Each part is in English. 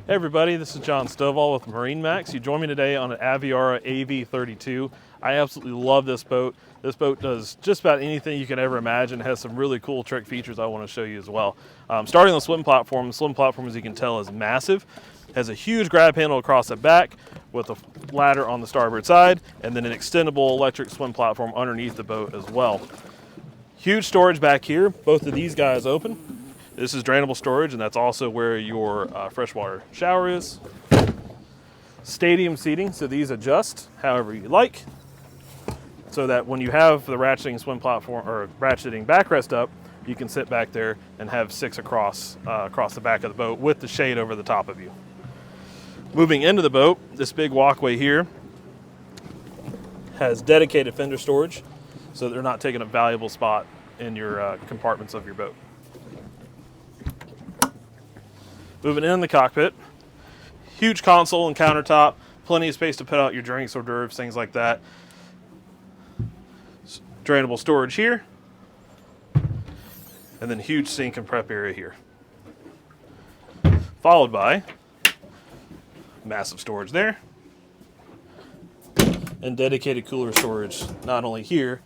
Hey everybody, this is John Stovall with MarineMax. You join me today on an Aviara AV32. I absolutely love this boat. This boat does just about anything you can ever imagine. It has some really cool trick features I want to show you as well. Starting on the swim platform, as you can tell is massive. It has a huge grab handle across the back with a ladder on the starboard side, and then an extendable electric swim platform underneath the boat as well. Huge storage back here. Both of these guys open. This is drainable storage, and that's also where your freshwater shower is. Stadium seating, so these adjust however you like, so that when you have the ratcheting swim platform or ratcheting backrest up, you can sit back there and have 6 across the back of the boat with the shade over the top of you. Moving into the boat, this big walkway here has dedicated fender storage, so they're not taking a valuable spot in your compartments of your boat. Moving in the cockpit, huge console and countertop, plenty of space to put out your drinks, hors d'oeuvres, things like that. Drainable storage here, and then huge sink and prep area here. Followed by massive storage there, and dedicated cooler storage not only here,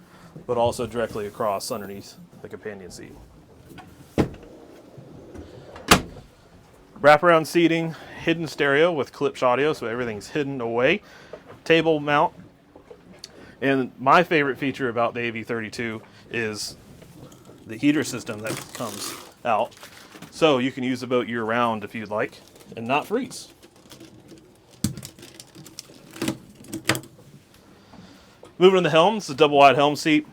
but also directly across underneath the companion seat. Wraparound seating, hidden stereo with Klipsch audio, so everything's hidden away. Table mount. And my favorite feature about the AV32 is the heater system that comes out. So you can use the boat year round if you'd like and not freeze. Moving to the helm, it's a double wide helm seat.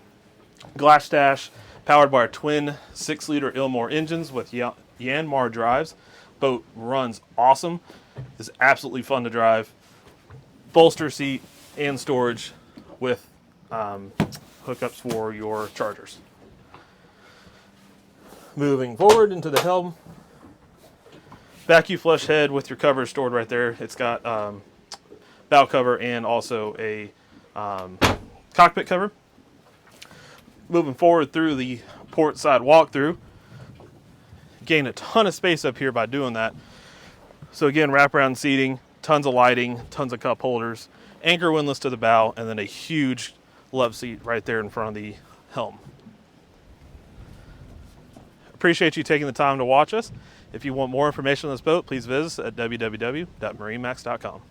Glass dash, powered by our twin 6-liter Ilmor engines with Yanmar drives. Boat runs awesome. It's absolutely fun to drive. Bolster seat and storage with hookups for your chargers. Moving forward into the helm, vacuum flush head with your cover stored right there. It's got bow cover and also a cockpit cover. Moving forward through the port side walkthrough, gain a ton of space up here by doing that. So again, wraparound seating, tons of lighting, tons of cup holders, anchor windlass to the bow, and then a huge love seat right there in front of the helm. Appreciate you taking the time to watch us. If you want more information on this boat, please visit us at www.marinemax.com.